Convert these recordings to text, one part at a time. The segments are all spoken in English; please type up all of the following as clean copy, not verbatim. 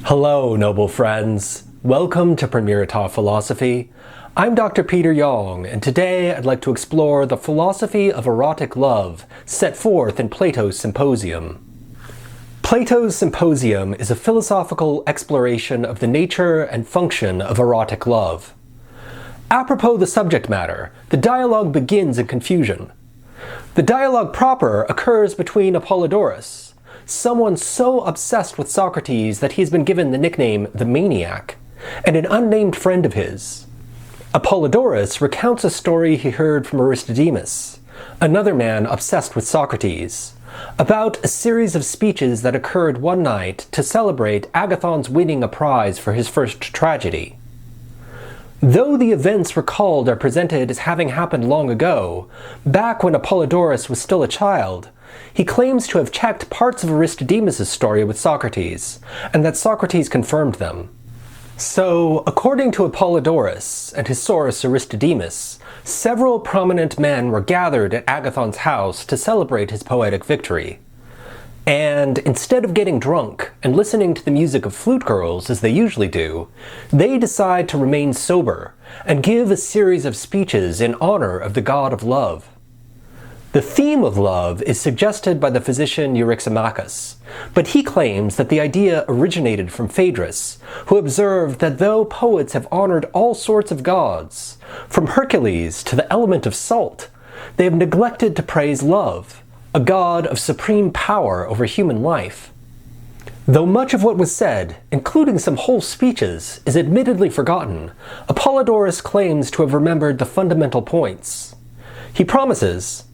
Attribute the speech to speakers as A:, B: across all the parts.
A: Hello, noble friends. Welcome to Premierita Philosophy. I'm Dr. Peter Yong, and today I'd like to explore the philosophy of erotic love set forth in Plato's Symposium. Plato's Symposium is a philosophical exploration of the nature and function of erotic love. Apropos the subject matter, the dialogue begins in confusion. The dialogue proper occurs between Apollodorus, someone so obsessed with Socrates that he's been given the nickname the Maniac, and an unnamed friend of his. Apollodorus recounts a story he heard from Aristodemus, another man obsessed with Socrates, about a series of speeches that occurred one night to celebrate Agathon's winning a prize for his first tragedy. Though the events recalled are presented as having happened long ago, back when Apollodorus was still a child, he claims to have checked parts of Aristodemus' story with Socrates, and that Socrates confirmed them. So, according to Apollodorus and his source Aristodemus, several prominent men were gathered at Agathon's house to celebrate his poetic victory. And instead of getting drunk and listening to the music of flute girls as they usually do, they decide to remain sober and give a series of speeches in honor of the god of love. The theme of love is suggested by the physician Eryximachus, but he claims that the idea originated from Phaedrus, who observed that though poets have honored all sorts of gods, from Hercules to the element of salt, they have neglected to praise love, a god of supreme power over human life. Though much of what was said, including some whole speeches, is admittedly forgotten, Apollodorus claims to have remembered the fundamental points. He promises,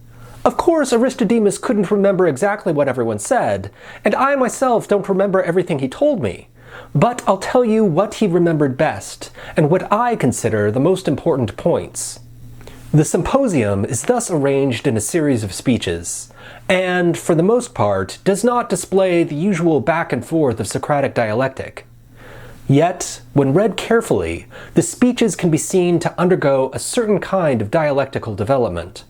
A: "Of course, Aristodemus couldn't remember exactly what everyone said, and I myself don't remember everything he told me, but I'll tell you what he remembered best, and what I consider the most important points." The symposium is thus arranged in a series of speeches, and, for the most part, does not display the usual back and forth of Socratic dialectic. Yet, when read carefully, the speeches can be seen to undergo a certain kind of dialectical development.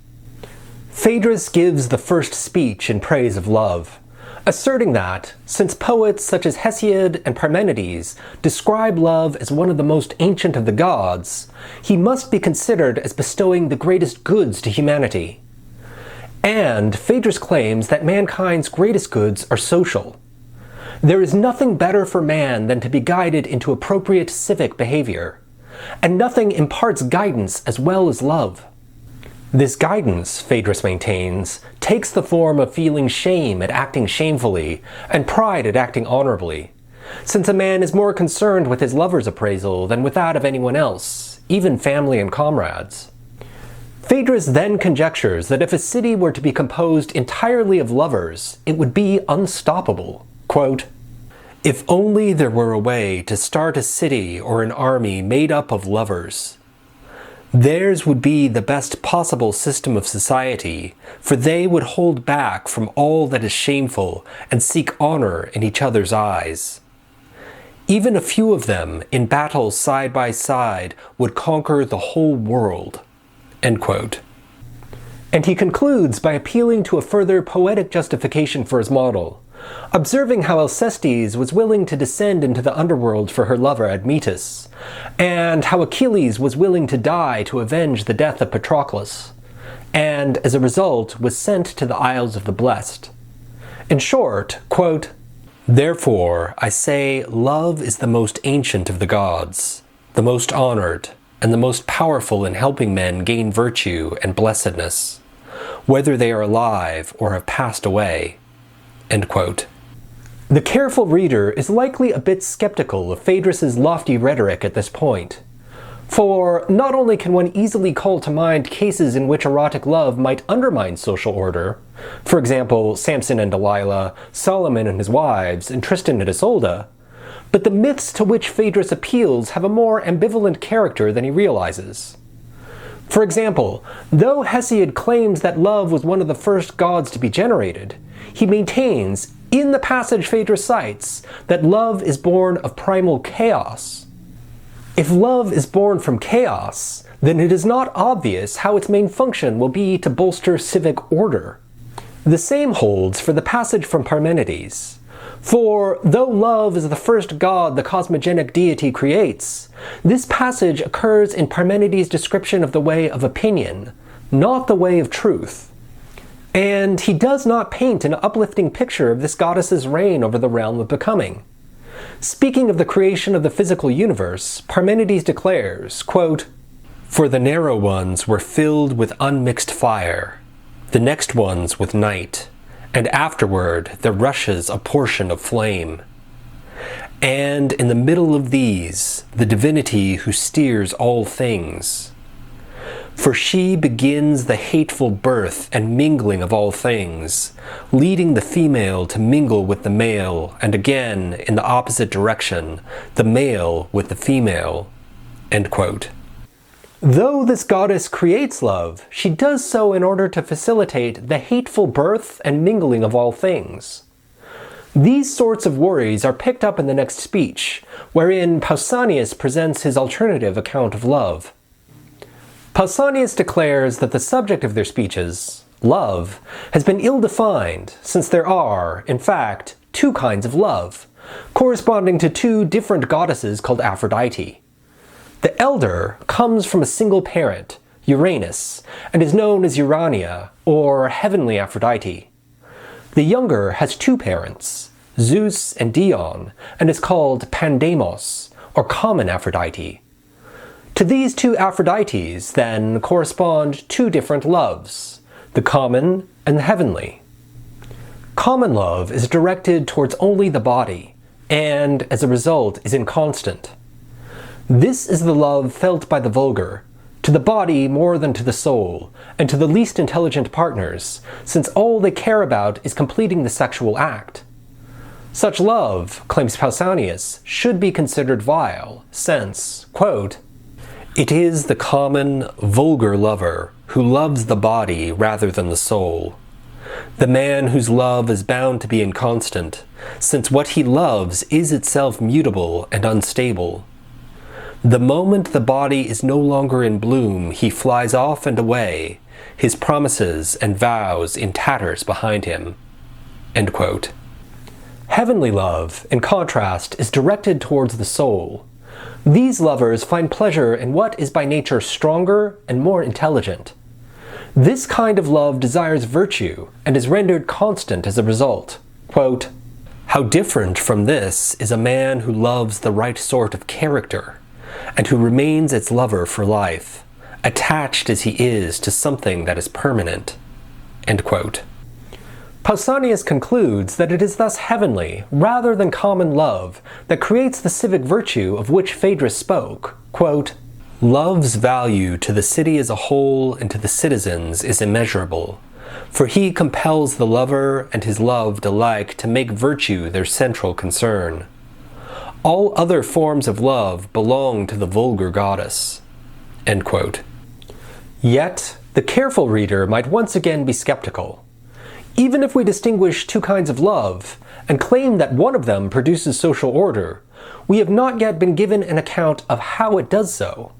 A: Phaedrus gives the first speech in praise of love, asserting that, since poets such as Hesiod and Parmenides describe love as one of the most ancient of the gods, he must be considered as bestowing the greatest goods to humanity. And Phaedrus claims that mankind's greatest goods are social. There is nothing better for man than to be guided into appropriate civic behavior, and nothing imparts guidance as well as love. This guidance, Phaedrus maintains, takes the form of feeling shame at acting shamefully and pride at acting honorably, since a man is more concerned with his lover's appraisal than with that of anyone else, even family and comrades. Phaedrus then conjectures that if a city were to be composed entirely of lovers, it would be unstoppable. Quote, "If only there were a way to start a city or an army made up of lovers. Theirs would be the best possible system of society, for they would hold back from all that is shameful and seek honor in each other's eyes. Even a few of them, in battle side by side, would conquer the whole world." End quote. And he concludes by appealing to a further poetic justification for his model, observing how Alcestis was willing to descend into the underworld for her lover Admetus, and how Achilles was willing to die to avenge the death of Patroclus, and as a result was sent to the Isles of the Blessed. In short, quote, "Therefore I say love is the most ancient of the gods, the most honored, and the most powerful in helping men gain virtue and blessedness, whether they are alive or have passed away." End quote. The careful reader is likely a bit skeptical of Phaedrus' lofty rhetoric at this point. For not only can one easily call to mind cases in which erotic love might undermine social order, for example, Samson and Delilah, Solomon and his wives, and Tristan and Isolde, but the myths to which Phaedrus appeals have a more ambivalent character than he realizes. For example, though Hesiod claims that love was one of the first gods to be generated, he maintains, in the passage Phaedrus cites, that love is born of primal chaos. If love is born from chaos, then it is not obvious how its main function will be to bolster civic order. The same holds for the passage from Parmenides. For though love is the first god the cosmogenic deity creates, this passage occurs in Parmenides' description of the way of opinion, not the way of truth. And he does not paint an uplifting picture of this goddess's reign over the realm of becoming. Speaking of the creation of the physical universe, Parmenides declares, quote, "For the narrow ones were filled with unmixed fire, the next ones with night, and afterward there rushes a portion of flame. And in the middle of these, the divinity who steers all things. For she begins the hateful birth and mingling of all things, leading the female to mingle with the male, and again, in the opposite direction, the male with the female." End quote. Though this goddess creates love, she does so in order to facilitate the hateful birth and mingling of all things. These sorts of worries are picked up in the next speech, wherein Pausanias presents his alternative account of love. Pausanias declares that the subject of their speeches, love, has been ill-defined, since there are, in fact, two kinds of love, corresponding to two different goddesses called Aphrodite. The elder comes from a single parent, Uranus, and is known as Urania, or heavenly Aphrodite. The younger has two parents, Zeus and Dion, and is called Pandemos, or common Aphrodite. To these two Aphrodites, then, correspond two different loves, the common and the heavenly. Common love is directed towards only the body, and, as a result, is inconstant. This is the love felt by the vulgar, to the body more than to the soul, and to the least intelligent partners, since all they care about is completing the sexual act. Such love, claims Pausanias, should be considered vile, since, quote, "It is the common, vulgar lover who loves the body rather than the soul. The man whose love is bound to be inconstant, since what he loves is itself mutable and unstable. The moment the body is no longer in bloom, he flies off and away, his promises and vows in tatters behind him." End quote. Heavenly love, in contrast, is directed towards the soul. These lovers find pleasure in what is by nature stronger and more intelligent. This kind of love desires virtue and is rendered constant as a result. Quote, "How different from this is a man who loves the right sort of character, and who remains its lover for life, attached as he is to something that is permanent." End quote. Pausanias concludes that it is thus heavenly, rather than common love, that creates the civic virtue of which Phaedrus spoke. Quote, "Love's value to the city as a whole and to the citizens is immeasurable, for he compels the lover and his loved alike to make virtue their central concern. All other forms of love belong to the vulgar goddess." End quote. Yet, the careful reader might once again be skeptical. Even if we distinguish two kinds of love, and claim that one of them produces social order, we have not yet been given an account of how it does so.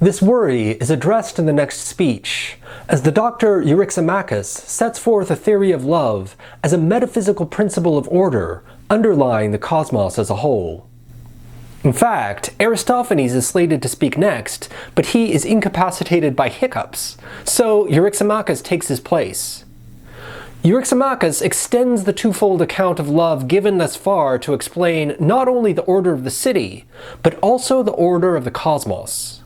A: This worry is addressed in the next speech, as the doctor Eryximachus sets forth a theory of love as a metaphysical principle of order underlying the cosmos as a whole. In fact, Aristophanes is slated to speak next, but he is incapacitated by hiccups, so Eryximachus takes his place. Eryximachus extends the twofold account of love given thus far to explain not only the order of the city, but also the order of the cosmos.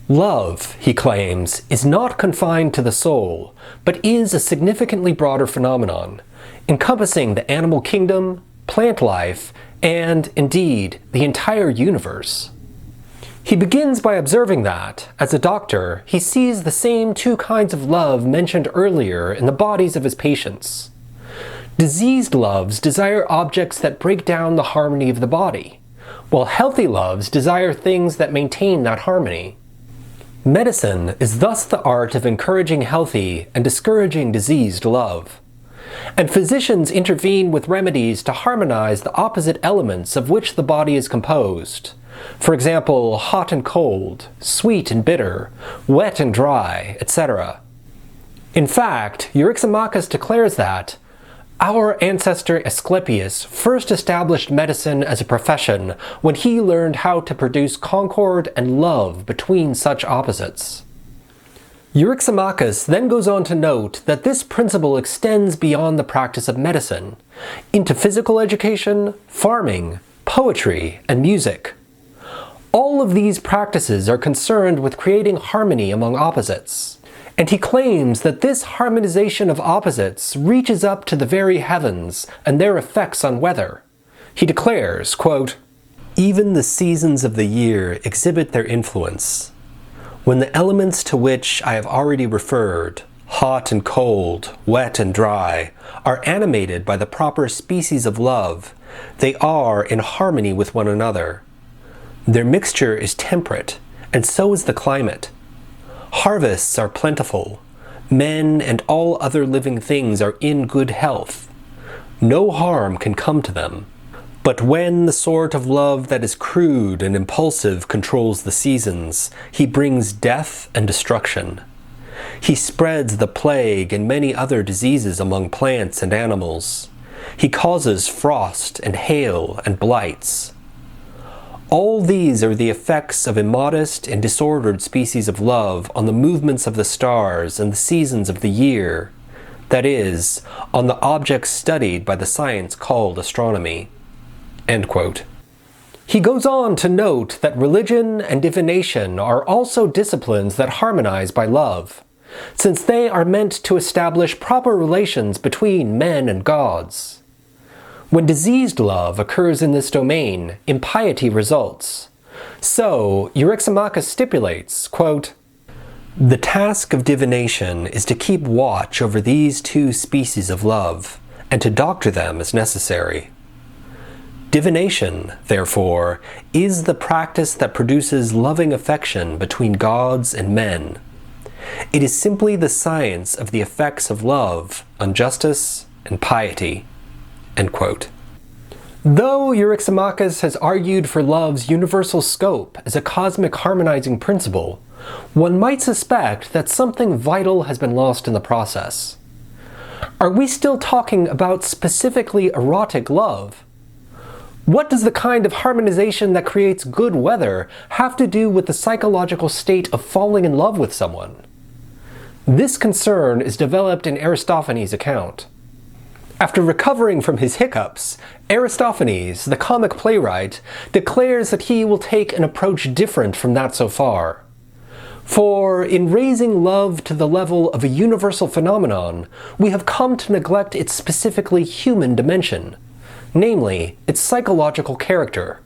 A: Love, he claims, is not confined to the soul, but is a significantly broader phenomenon, encompassing the animal kingdom, plant life, and, indeed, the entire universe. He begins by observing that, as a doctor, he sees the same two kinds of love mentioned earlier in the bodies of his patients. Diseased loves desire objects that break down the harmony of the body, while healthy loves desire things that maintain that harmony. Medicine is thus the art of encouraging healthy and discouraging diseased love. And physicians intervene with remedies to harmonize the opposite elements of which the body is composed. For example, hot and cold, sweet and bitter, wet and dry, etc. In fact, Eryximachus declares that Our ancestor Asclepius first established medicine as a profession when he learned how to produce concord and love between such opposites. Eryximachus then goes on to note that this principle extends beyond the practice of medicine, into physical education, farming, poetry, and music. All of these practices are concerned with creating harmony among opposites, and he claims that this harmonization of opposites reaches up to the very heavens and their effects on weather. He declares, quote, "Even the seasons of the year exhibit their influence. When the elements to which I have already referred, hot and cold, wet and dry, are animated by the proper species of love, they are in harmony with one another. Their mixture is temperate, and so is the climate. Harvests are plentiful. Men and all other living things are in good health. No harm can come to them. But when the sort of love that is crude and impulsive controls the seasons, he brings death and destruction. He spreads the plague and many other diseases among plants and animals. He causes frost and hail and blights. All these are the effects of immodest and disordered species of love on the movements of the stars and the seasons of the year, that is, on the objects studied by the science called astronomy." End quote. He goes on to note that religion and divination are also disciplines that harmonize by love, since they are meant to establish proper relations between men and gods. When diseased love occurs in this domain, impiety results. So, Eryximachus stipulates, quote, "The task of divination is to keep watch over these two species of love, and to doctor them as necessary. Divination, therefore, is the practice that produces loving affection between gods and men. It is simply the science of the effects of love on justice and piety." End quote. Though Eryximachus has argued for love's universal scope as a cosmic harmonizing principle, one might suspect that something vital has been lost in the process. Are we still talking about specifically erotic love? What does the kind of harmonization that creates good weather have to do with the psychological state of falling in love with someone? This concern is developed in Aristophanes' account. After recovering from his hiccups, Aristophanes, the comic playwright, declares that he will take an approach different from that so far. For in raising love to the level of a universal phenomenon, we have come to neglect its specifically human dimension, namely, its psychological character.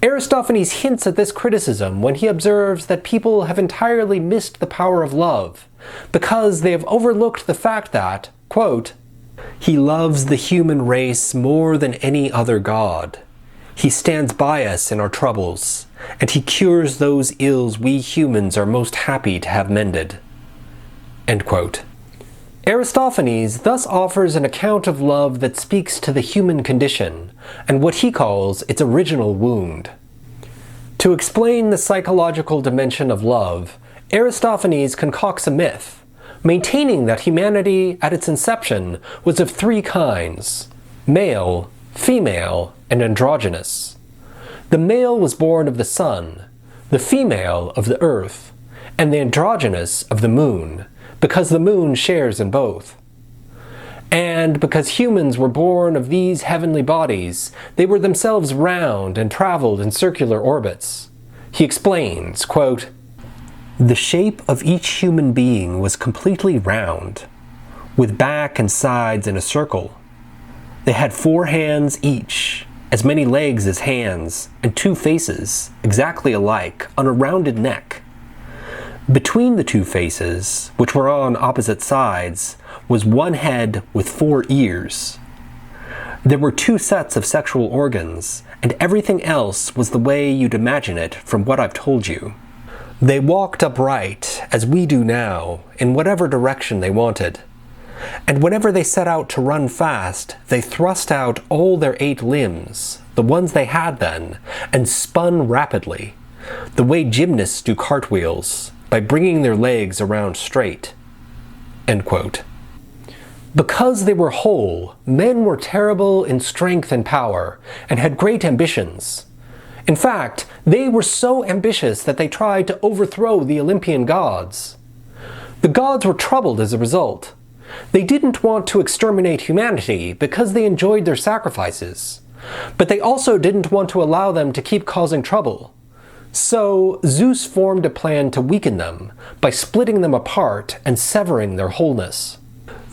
A: Aristophanes hints at this criticism when he observes that people have entirely missed the power of love, because they have overlooked the fact that, quote, "He loves the human race more than any other god. He stands by us in our troubles, and he cures those ills we humans are most happy to have mended." End quote. Aristophanes thus offers an account of love that speaks to the human condition, and what he calls its original wound. To explain the psychological dimension of love, Aristophanes concocts a myth, maintaining that humanity at its inception was of three kinds: male, female, and androgynous. The male was born of the sun, the female of the earth, and the androgynous of the moon, because the moon shares in both. And because humans were born of these heavenly bodies, they were themselves round and traveled in circular orbits. He explains, quote, "The shape of each human being was completely round, with back and sides in a circle. They had 4 hands each, as many legs as hands, and 2 faces, exactly alike, on a rounded neck. Between the 2 faces, which were on opposite sides, was 1 head with 4 ears. There were 2 sets of sexual organs, and everything else was the way you'd imagine it from what I've told you. They walked upright, as we do now, in whatever direction they wanted. And whenever they set out to run fast, they thrust out all their 8 limbs, the ones they had then, and spun rapidly, the way gymnasts do cartwheels, by bringing their legs around straight." End quote. Because they were whole, men were terrible in strength and power, and had great ambitions. In fact, they were so ambitious that they tried to overthrow the Olympian gods. The gods were troubled as a result. They didn't want to exterminate humanity because they enjoyed their sacrifices, but they also didn't want to allow them to keep causing trouble. So Zeus formed a plan to weaken them by splitting them apart and severing their wholeness.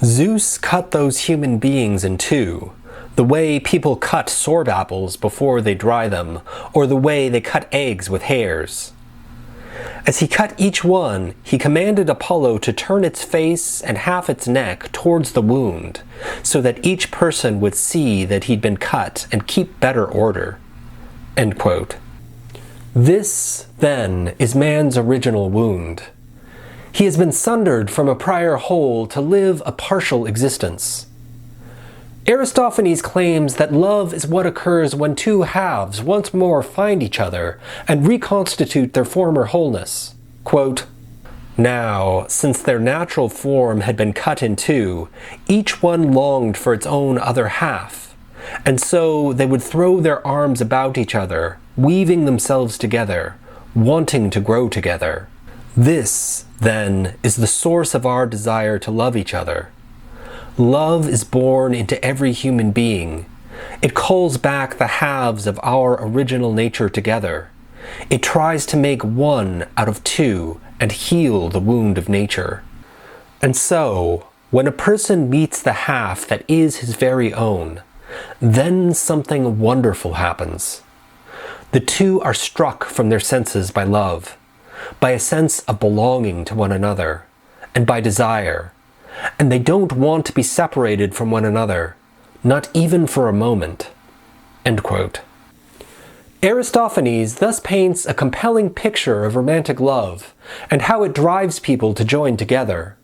A: Zeus cut those human beings in two, the way people cut sorb apples before they dry them, or the way they cut eggs with hairs. As he cut each one, he commanded Apollo to turn its face and half its neck towards the wound, so that each person would see that he'd been cut and keep better order." End quote. This, then, is man's original wound. He has been sundered from a prior whole to live a partial existence. Aristophanes claims that love is what occurs when two halves once more find each other and reconstitute their former wholeness. Quote, "Now, since their natural form had been cut in two, each one longed for its own other half, and so they would throw their arms about each other, weaving themselves together, wanting to grow together. This, then, is the source of our desire to love each other. Love is born into every human being. It calls back the halves of our original nature together. It tries to make one out of two and heal the wound of nature. And so, when a person meets the half that is his very own, then something wonderful happens. The two are struck from their senses by love, by a sense of belonging to one another, and by desire, and they don't want to be separated from one another, not even for a moment." End quote. Aristophanes thus paints a compelling picture of romantic love, and how it drives people to join together.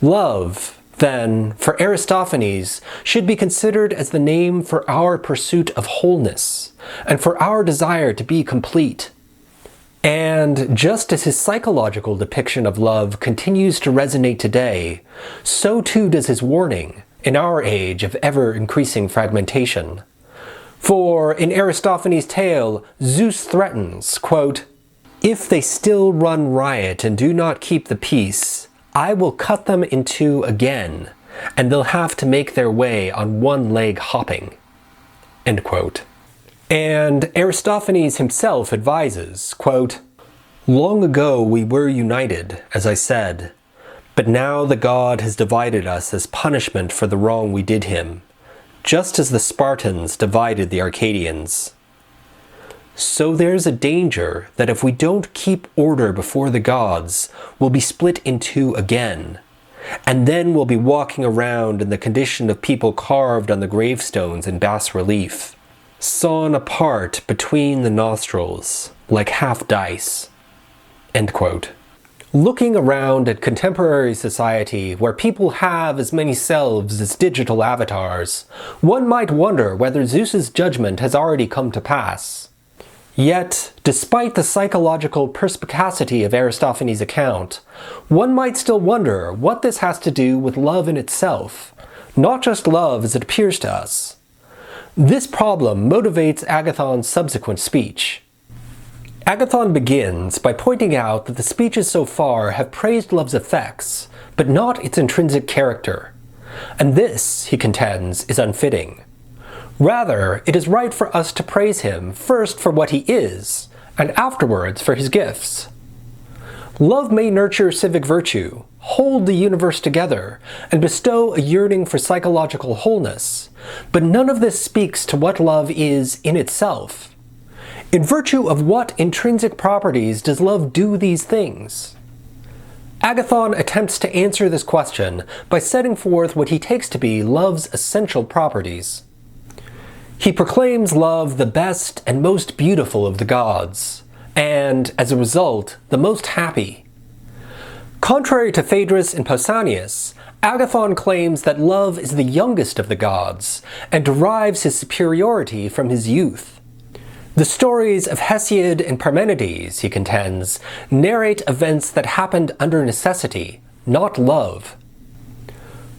A: Love, then, for Aristophanes, should be considered as the name for our pursuit of wholeness, and for our desire to be complete. And just as his psychological depiction of love continues to resonate today, so too does his warning in our age of ever-increasing fragmentation. For in Aristophanes' tale, Zeus threatens, quote, "If they still run riot and do not keep the peace, I will cut them in two again, and they'll have to make their way on one leg hopping." End quote. And Aristophanes himself advises, quote, "Long ago we were united, as I said, but now the god has divided us as punishment for the wrong we did him, just as the Spartans divided the Arcadians. So there's a danger that if we don't keep order before the gods, we'll be split in two again, and then we'll be walking around in the condition of people carved on the gravestones in bas relief, sawn apart between the nostrils, like half dice." End quote. Looking around at contemporary society, where people have as many selves as digital avatars, one might wonder whether Zeus's judgment has already come to pass. Yet, despite the psychological perspicacity of Aristophanes' account, one might still wonder what this has to do with love in itself, not just love as it appears to us. This problem motivates Agathon's subsequent speech. Agathon begins by pointing out that the speeches so far have praised love's effects, but not its intrinsic character. And this, he contends, is unfitting. Rather, it is right for us to praise him first for what he is, and afterwards for his gifts. Love may nurture civic virtue, hold the universe together, and bestow a yearning for psychological wholeness, but none of this speaks to what love is in itself. In virtue of what intrinsic properties does love do these things? Agathon attempts to answer this question by setting forth what he takes to be love's essential properties. He proclaims love the best and most beautiful of the gods, and, as a result, the most happy. Contrary to Phaedrus and Pausanias, Agathon claims that love is the youngest of the gods, and derives his superiority from his youth. The stories of Hesiod and Parmenides, he contends, narrate events that happened under necessity, not love.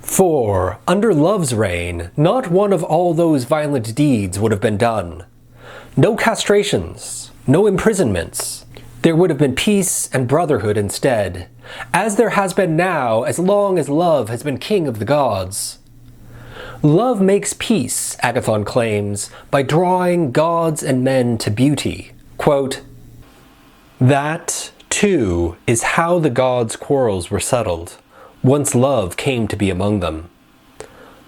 A: For, under love's reign, not one of all those violent deeds would have been done. No castrations, no imprisonments. There would have been peace and brotherhood instead, as there has been now as long as love has been king of the gods. Love makes peace, Agathon claims, by drawing gods and men to beauty. Quote, that, too, is how the gods' quarrels were settled, once love came to be among them.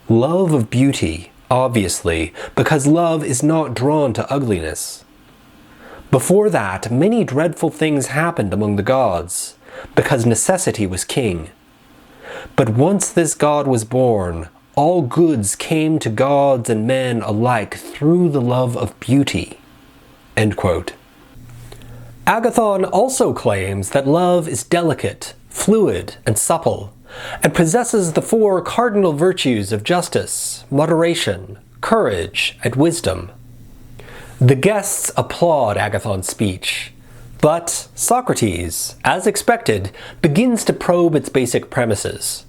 A: Love of beauty, obviously, because love is not drawn to ugliness. Before that, many dreadful things happened among the gods, because necessity was king. But once this god was born, all goods came to gods and men alike through the love of beauty. End quote. Agathon also claims that love is delicate, fluid, and supple, and possesses the four cardinal virtues of justice, moderation, courage, and wisdom. The guests applaud Agathon's speech, but Socrates, as expected, begins to probe its basic premises.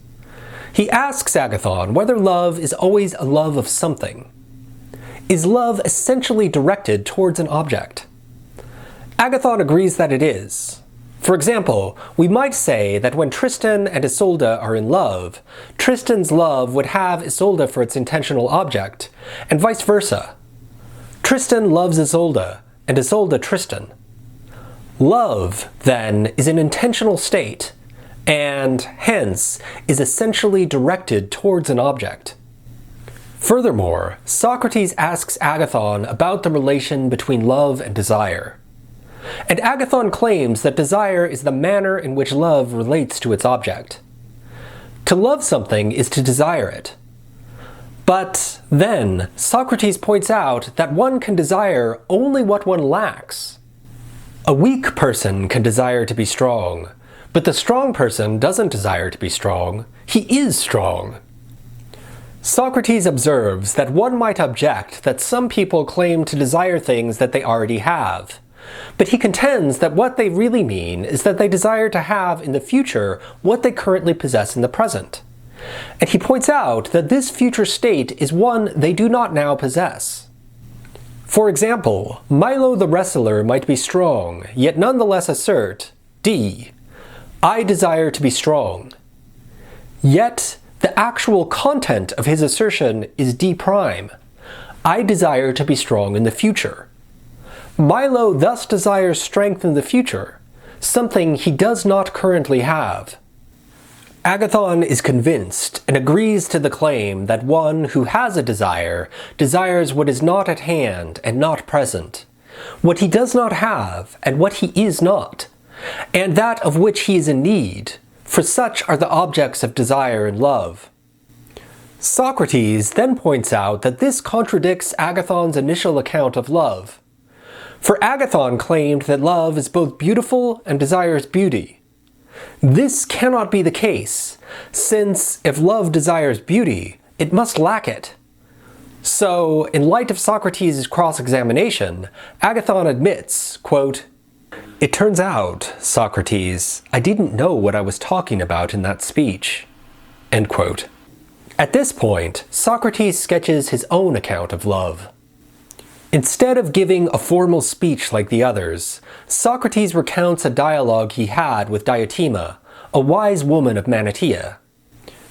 A: He asks Agathon whether love is always a love of something. Is love essentially directed towards an object? Agathon agrees that it is. For example, we might say that when Tristan and Isolde are in love, Tristan's love would have Isolde for its intentional object, and vice versa. Tristan loves Isolde, and Isolde Tristan. Love, then, is an intentional state, and, hence, is essentially directed towards an object. Furthermore, Socrates asks Agathon about the relation between love and desire. And Agathon claims that desire is the manner in which love relates to its object. To love something is to desire it. But then, Socrates points out that one can desire only what one lacks. A weak person can desire to be strong, but the strong person doesn't desire to be strong. He is strong. Socrates observes that one might object that some people claim to desire things that they already have, but he contends that what they really mean is that they desire to have in the future what they currently possess in the present. And he points out that this future state is one they do not now possess. For example, Milo the wrestler might be strong, yet nonetheless assert, D, I desire to be strong. Yet, the actual content of his assertion is D prime, I desire to be strong in the future. Milo thus desires strength in the future, something he does not currently have. Agathon is convinced and agrees to the claim that one who has a desire desires what is not at hand and not present, what he does not have and what he is not, and that of which he is in need, for such are the objects of desire and love. Socrates then points out that this contradicts Agathon's initial account of love. For Agathon claimed that love is both beautiful and desires beauty. This cannot be the case, since if love desires beauty, it must lack it. So, in light of Socrates' cross-examination, Agathon admits, quote, it turns out, Socrates, I didn't know what I was talking about in that speech. End quote. At this point, Socrates sketches his own account of love. Instead of giving a formal speech like the others, Socrates recounts a dialogue he had with Diotima, a wise woman of Manatea.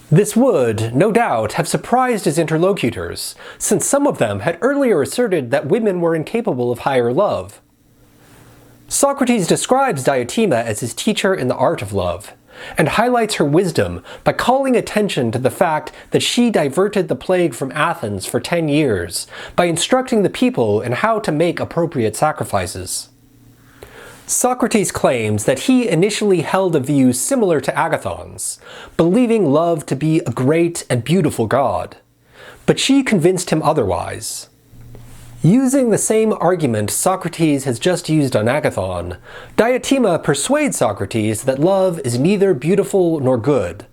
A: This would, no doubt, have surprised his interlocutors, since some of them had earlier asserted that women were incapable of higher love. Socrates describes Diotima as his teacher in the art of love, and highlights her wisdom by calling attention to the fact that she diverted the plague from Athens for 10 years by instructing the people in how to make appropriate sacrifices. Socrates claims that he initially held a view similar to Agathon's, believing love to be a great and beautiful god, but she convinced him otherwise. Using the same argument Socrates has just used on Agathon, Diotima persuades Socrates that love is neither beautiful nor good,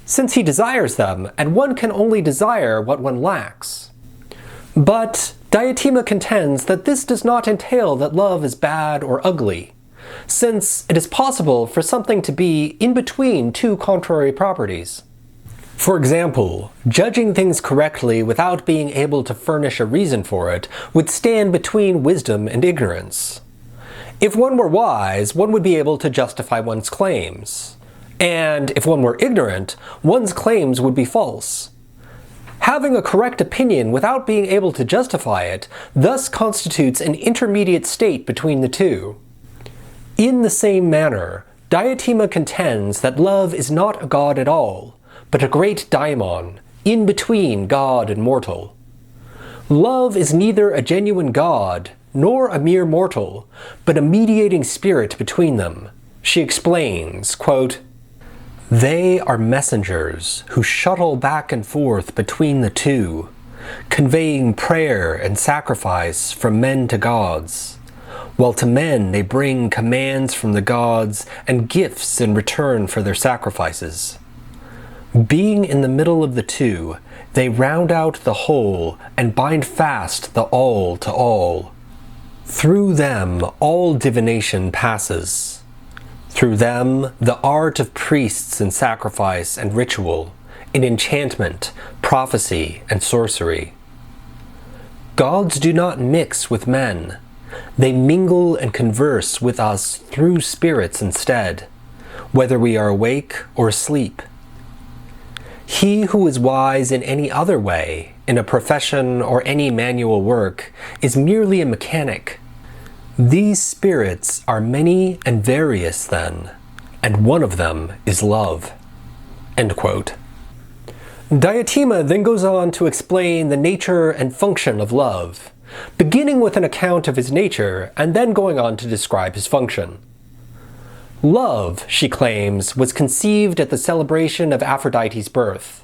A: since he desires them, and one can only desire what one lacks. But Diotima contends that this does not entail that love is bad or ugly, since it is possible for something to be in between two contrary properties. For example, judging things correctly without being able to furnish a reason for it would stand between wisdom and ignorance. If one were wise, one would be able to justify one's claims. And if one were ignorant, one's claims would be false. Having a correct opinion without being able to justify it thus constitutes an intermediate state between the two. In the same manner, Diotima contends that love is not a god at all, but a great daimon, in between god and mortal. Love is neither a genuine god, nor a mere mortal, but a mediating spirit between them. She explains, quote, "They are messengers who shuttle back and forth between the two, conveying prayer and sacrifice from men to gods, while to men they bring commands from the gods and gifts in return for their sacrifices. Being in the middle of the two, they round out the whole and bind fast the all to all. Through them all divination passes. Through them the art of priests in sacrifice and ritual, in enchantment, prophecy, and sorcery. Gods do not mix with men. They mingle and converse with us through spirits instead, whether we are awake or asleep. He who is wise in any other way, in a profession or any manual work, is merely a mechanic. These spirits are many and various then, and one of them is love." End quote. Diotima then goes on to explain the nature and function of love, beginning with an account of his nature and then going on to describe his function. Love, she claims, was conceived at the celebration of Aphrodite's birth.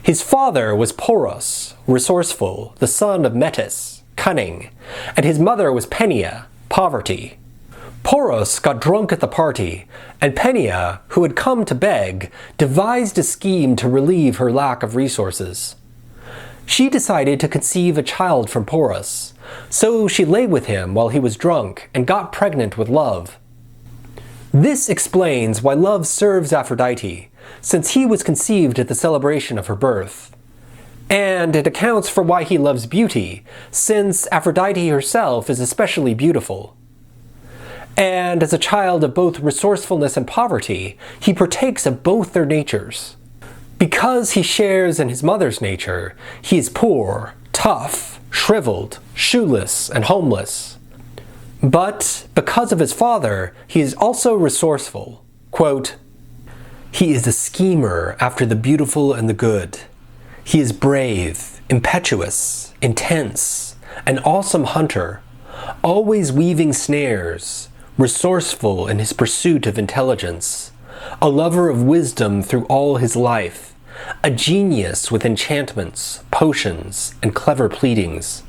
A: His father was Poros, resourceful, the son of Metis, cunning, and his mother was Penia, poverty. Poros got drunk at the party, and Penia, who had come to beg, devised a scheme to relieve her lack of resources. She decided to conceive a child from Poros, so she lay with him while he was drunk and got pregnant with Love. This explains why Love serves Aphrodite, since he was conceived at the celebration of her birth. And it accounts for why he loves beauty, since Aphrodite herself is especially beautiful. And as a child of both resourcefulness and poverty, he partakes of both their natures. Because he shares in his mother's nature, he is poor, tough, shriveled, shoeless, and homeless. But because of his father, he is also resourceful. Quote, "He is a schemer after the beautiful and the good. He is brave, impetuous, intense, an awesome hunter, always weaving snares, resourceful in his pursuit of intelligence, a lover of wisdom through all his life, a genius with enchantments, potions, and clever pleadings."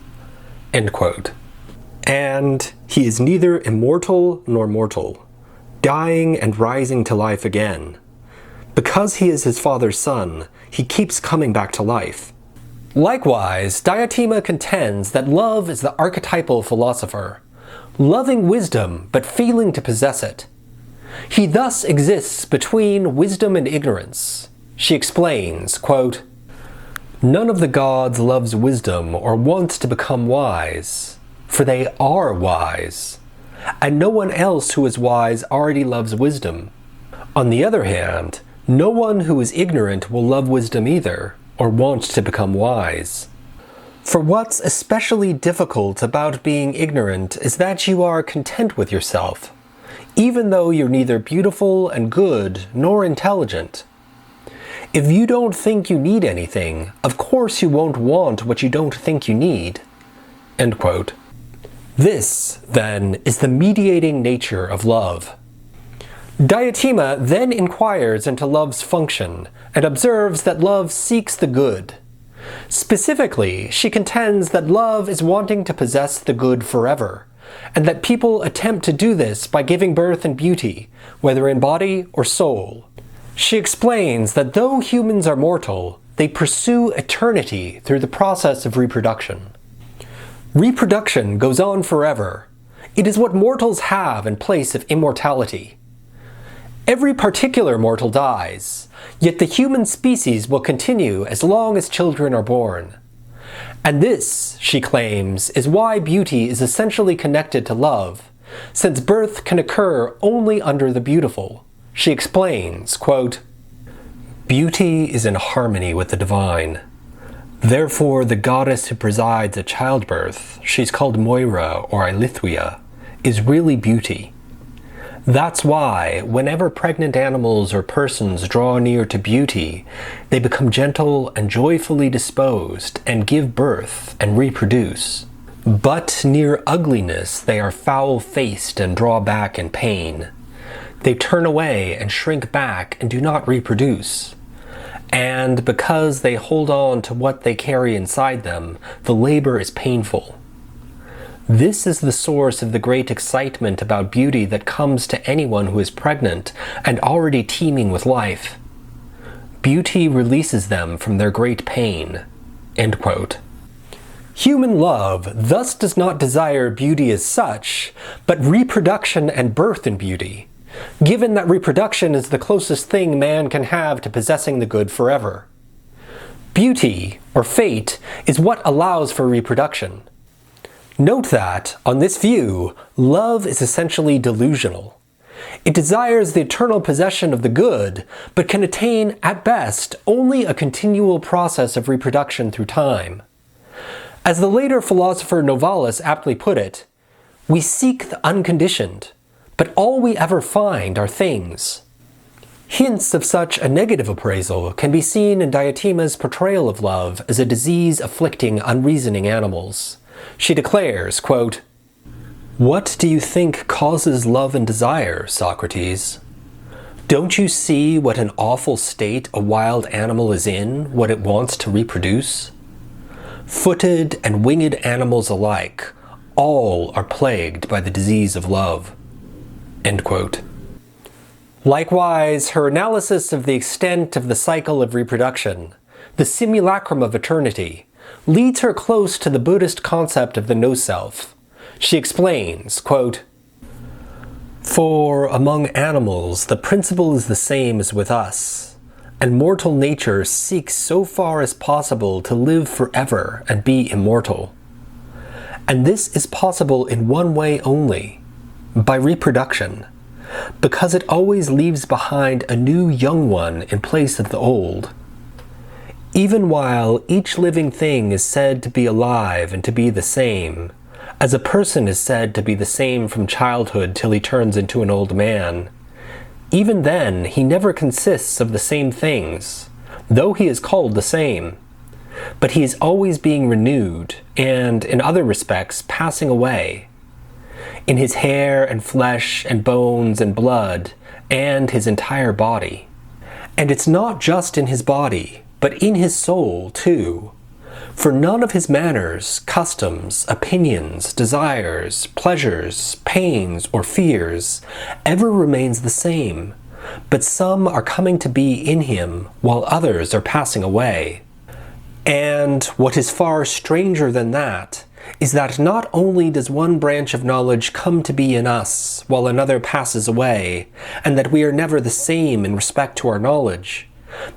A: End quote. And he is neither immortal nor mortal, dying and rising to life again. Because he is his father's son, he keeps coming back to life. Likewise, Diotima contends that love is the archetypal philosopher, loving wisdom but failing to possess it. He thus exists between wisdom and ignorance. She explains, quote, "None of the gods loves wisdom or wants to become wise, for they are wise, and no one else who is wise already loves wisdom. On the other hand, no one who is ignorant will love wisdom either, or want to become wise. For what's especially difficult about being ignorant is that you are content with yourself, even though you're neither beautiful and good nor intelligent. If you don't think you need anything, of course you won't want what you don't think you need." End quote. This, then, is the mediating nature of love. Diotima then inquires into love's function and observes that love seeks the good. Specifically, she contends that love is wanting to possess the good forever, and that people attempt to do this by giving birth in beauty, whether in body or soul. She explains that though humans are mortal, they pursue eternity through the process of reproduction. Reproduction goes on forever. It is what mortals have in place of immortality. Every particular mortal dies, yet the human species will continue as long as children are born. And this, she claims, is why beauty is essentially connected to love, since birth can occur only under the beautiful. She explains, quote, "Beauty is in harmony with the divine. Therefore, the goddess who presides at childbirth, she's called Moira or Eilithwia, is really beauty. That's why, whenever pregnant animals or persons draw near to beauty, they become gentle and joyfully disposed and give birth and reproduce. But near ugliness they are foul-faced and draw back in pain. They turn away and shrink back and do not reproduce. And because they hold on to what they carry inside them, the labor is painful. This is the source of the great excitement about beauty that comes to anyone who is pregnant and already teeming with life. Beauty releases them from their great pain." End quote. Human love thus does not desire beauty as such, but reproduction and birth in beauty, given that reproduction is the closest thing man can have to possessing the good forever. Beauty, or fate, is what allows for reproduction. Note that, on this view, love is essentially delusional. It desires the eternal possession of the good, but can attain, at best, only a continual process of reproduction through time. As the later philosopher Novalis aptly put it, "We seek the unconditioned, but all we ever find are things." Hints of such a negative appraisal can be seen in Diotima's portrayal of love as a disease afflicting unreasoning animals. She declares, quote, "What do you think causes love and desire, Socrates? Don't you see what an awful state a wild animal is in when it wants to reproduce? Footed and winged animals alike, all are plagued by the disease of love." End quote. Likewise, her analysis of the extent of the cycle of reproduction, the simulacrum of eternity, leads her close to the Buddhist concept of the no-self. She explains, quote, "For among animals the principle is the same as with us, and mortal nature seeks so far as possible to live forever and be immortal. And this is possible in one way only, by reproduction, because it always leaves behind a new young one in place of the old. Even while each living thing is said to be alive and to be the same, as a person is said to be the same from childhood till he turns into an old man, even then he never consists of the same things, though he is called the same. But he is always being renewed, and in other respects passing away, in his hair and flesh and bones and blood, and his entire body. And it's not just in his body, but in his soul too. For none of his manners, customs, opinions, desires, pleasures, pains, or fears ever remains the same, but some are coming to be in him while others are passing away. And what is far stranger than that is that not only does one branch of knowledge come to be in us while another passes away, and that we are never the same in respect to our knowledge,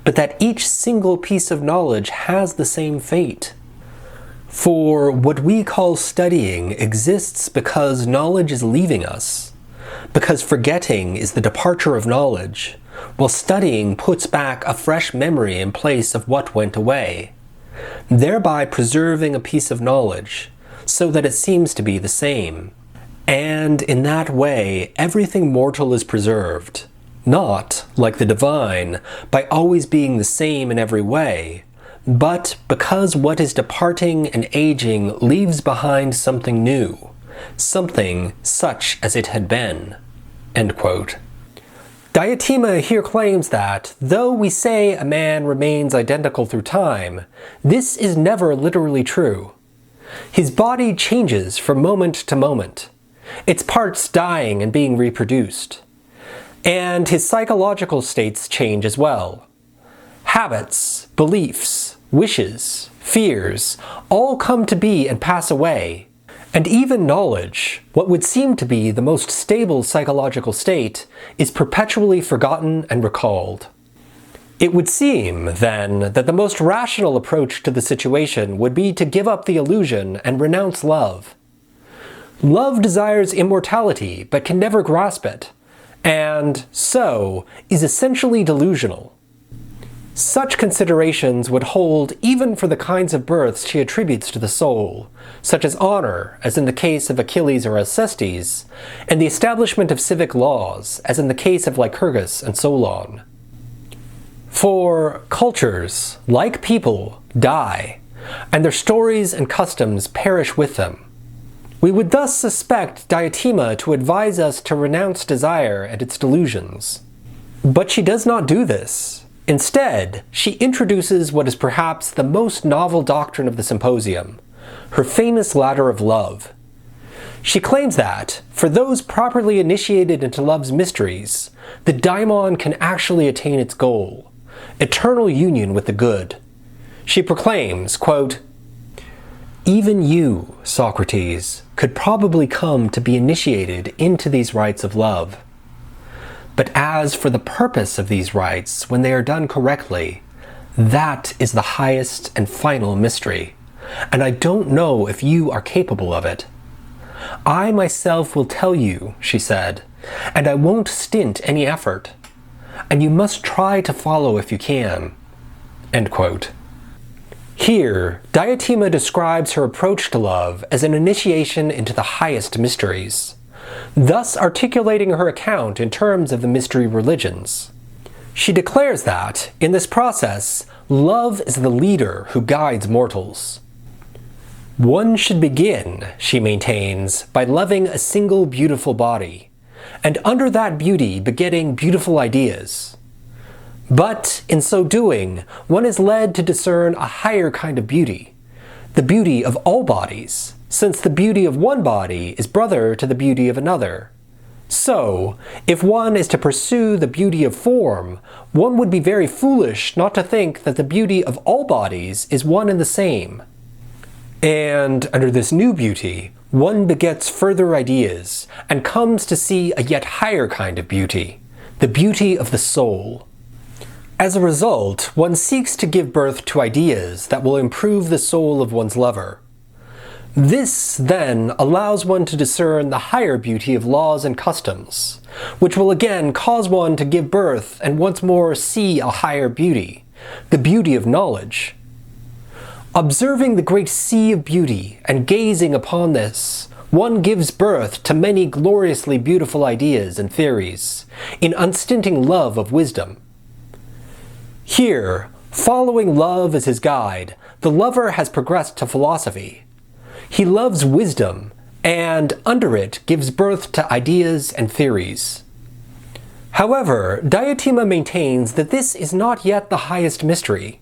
A: but that each single piece of knowledge has the same fate. For what we call studying exists because knowledge is leaving us, because forgetting is the departure of knowledge, while studying puts back a fresh memory in place of what went away, thereby preserving a piece of knowledge, so that it seems to be the same. And in that way, everything mortal is preserved, not, like the divine, by always being the same in every way, but because what is departing and aging leaves behind something new, something such as it had been." End quote. Diotima here claims that, though we say a man remains identical through time, this is never literally true. His body changes from moment to moment, its parts dying and being reproduced. And his psychological states change as well. Habits, beliefs, wishes, fears, all come to be and pass away, And even knowledge, what would seem to be the most stable psychological state, is perpetually forgotten and recalled. It would seem, then, that the most rational approach to the situation would be to give up the illusion and renounce love. Love desires immortality, but can never grasp it, and, so, is essentially delusional. Such considerations would hold even for the kinds of births she attributes to the soul, such as honor, as in the case of Achilles or Alcestis, and the establishment of civic laws, as in the case of Lycurgus and Solon. For cultures, like people, die, and their stories and customs perish with them. We would thus suspect Diotima to advise us to renounce desire and its delusions. But she does not do this. Instead, she introduces what is perhaps the most novel doctrine of the Symposium, her famous ladder of love. She claims that, for those properly initiated into love's mysteries, the daimon can actually attain its goal, eternal union with the good. She proclaims, quote, "Even you, Socrates, could probably come to be initiated into these rites of love. But as for the purpose of these rites, when they are done correctly, that is the highest and final mystery, and I don't know if you are capable of it. I myself will tell you," she said, "and I won't stint any effort, and you must try to follow if you can." End quote. Here, Diotima describes her approach to love as an initiation into the highest mysteries, thus articulating her account in terms of the mystery religions. She declares that, in this process, love is the leader who guides mortals. One should begin, she maintains, by loving a single beautiful body, and under that beauty begetting beautiful ideas. But, in so doing, one is led to discern a higher kind of beauty, the beauty of all bodies, since the beauty of one body is brother to the beauty of another. So, if one is to pursue the beauty of form, one would be very foolish not to think that the beauty of all bodies is one and the same. And, under this new beauty, one begets further ideas, and comes to see a yet higher kind of beauty, the beauty of the soul. As a result, one seeks to give birth to ideas that will improve the soul of one's lover. This, then, allows one to discern the higher beauty of laws and customs, which will again cause one to give birth and once more see a higher beauty, the beauty of knowledge. Observing the great sea of beauty and gazing upon this, one gives birth to many gloriously beautiful ideas and theories, in unstinting love of wisdom. Here, following love as his guide, the lover has progressed to philosophy. He loves wisdom, and under it gives birth to ideas and theories. However, Diotima maintains that this is not yet the highest mystery,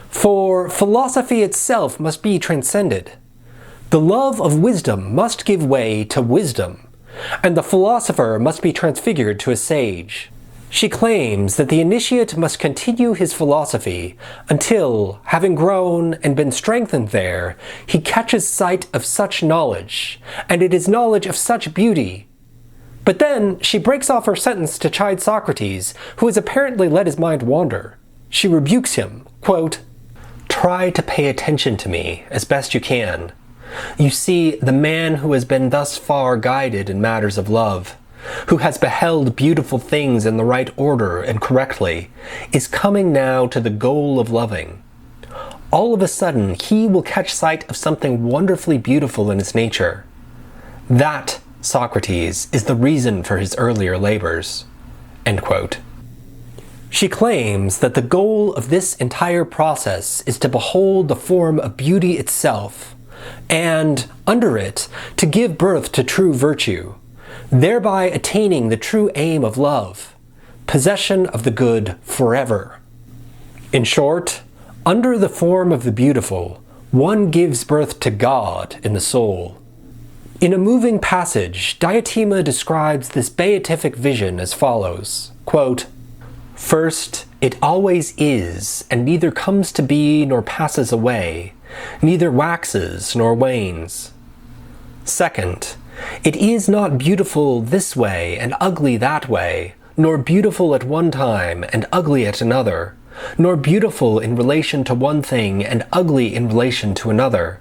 A: for philosophy itself must be transcended. The love of wisdom must give way to wisdom, and the philosopher must be transfigured to a sage. She claims that the initiate must continue his philosophy until, having grown and been strengthened there, he catches sight of such knowledge, and it is knowledge of such beauty. But then she breaks off her sentence to chide Socrates, who has apparently let his mind wander. She rebukes him, quote, "Try to pay attention to me as best you can. You see, the man who has been thus far guided in matters of love, who has beheld beautiful things in the right order and correctly, is coming now to the goal of loving. All of a sudden, he will catch sight of something wonderfully beautiful in his nature. That, Socrates, is the reason for his earlier labors." End quote. She claims that the goal of this entire process is to behold the form of beauty itself, and, under it, to give birth to true virtue, thereby attaining the true aim of love, possession of the good forever. In short, under the form of the beautiful, one gives birth to God in the soul. In a moving passage, Diotima describes this beatific vision as follows, quote, "First, it always is, and neither comes to be nor passes away, neither waxes nor wanes. Second, it is not beautiful this way and ugly that way, nor beautiful at one time and ugly at another, nor beautiful in relation to one thing and ugly in relation to another,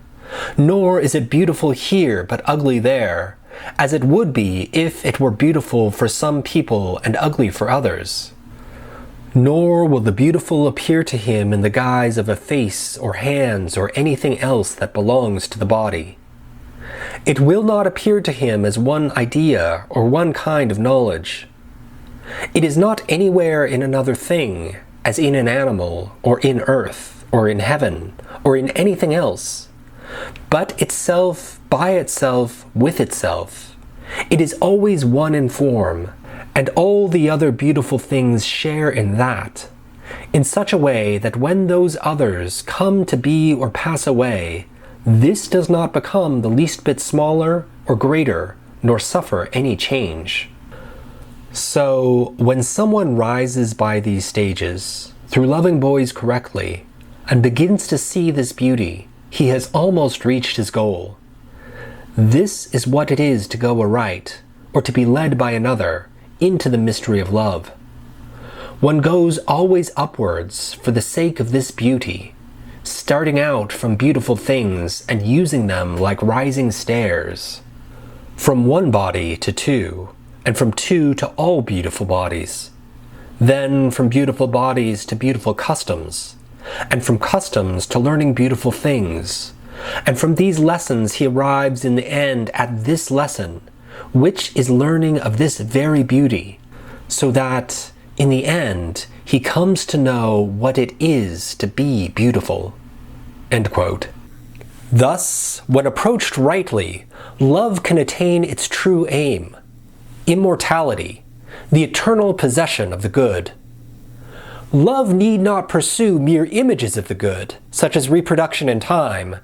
A: nor is it beautiful here but ugly there, as it would be if it were beautiful for some people and ugly for others. Nor will the beautiful appear to him in the guise of a face or hands or anything else that belongs to the body. It will not appear to him as one idea or one kind of knowledge. It is not anywhere in another thing, as in an animal, or in earth, or in heaven, or in anything else, but itself, by itself, with itself. It is always one in form, and all the other beautiful things share in that, in such a way that when those others come to be or pass away, this does not become the least bit smaller or greater, nor suffer any change. So, when someone rises by these stages, through loving boys correctly, and begins to see this beauty, he has almost reached his goal. This is what it is to go aright, or to be led by another, into the mystery of love. One goes always upwards for the sake of this beauty, starting out from beautiful things and using them like rising stairs, from one body to two, and from two to all beautiful bodies, then from beautiful bodies to beautiful customs, and from customs to learning beautiful things, and from these lessons he arrives in the end at this lesson, which is learning of this very beauty, so that, in the end, he comes to know what it is to be beautiful." End quote. Thus, when approached rightly, love can attain its true aim, immortality, the eternal possession of the good. Love need not pursue mere images of the good, such as reproduction in time,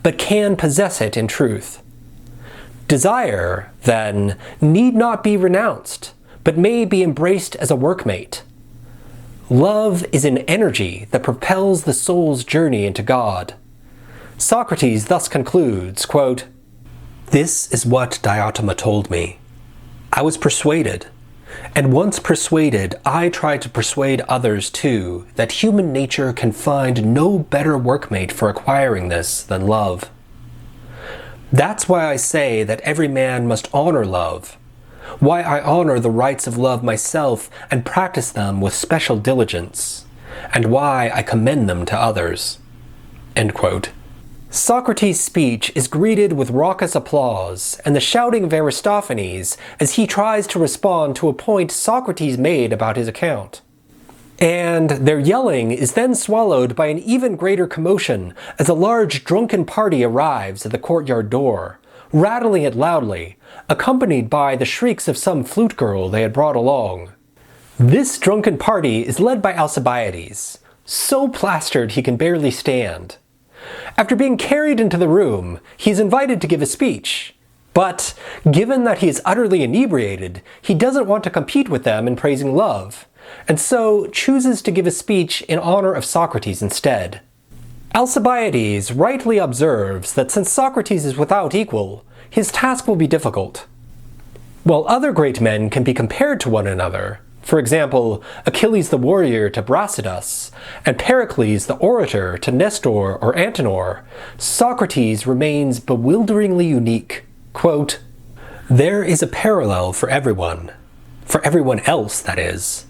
A: but can possess it in truth. Desire, then, need not be renounced, but may be embraced as a workmate. Love is an energy that propels the soul's journey into God. Socrates thus concludes, quote, "This is what Diotima told me. I was persuaded, and once persuaded, I try to persuade others too that human nature can find no better workmate for acquiring this than love. That's why I say that every man must honor love, why I honor the rights of love myself and practice them with special diligence, and why I commend them to others." End quote. Socrates' speech is greeted with raucous applause and the shouting of Aristophanes as he tries to respond to a point Socrates made about his account. And their yelling is then swallowed by an even greater commotion as a large drunken party arrives at the courtyard door, rattling it loudly, accompanied by the shrieks of some flute girl they had brought along. This drunken party is led by Alcibiades, so plastered he can barely stand. After being carried into the room, he is invited to give a speech. But, given that he is utterly inebriated, he doesn't want to compete with them in praising love, and so chooses to give a speech in honor of Socrates instead. Alcibiades rightly observes that since Socrates is without equal, his task will be difficult. While other great men can be compared to one another, for example, Achilles the warrior to Brasidas, and Pericles the orator to Nestor or Antenor, Socrates remains bewilderingly unique. Quote, "There is a parallel for everyone else, that is.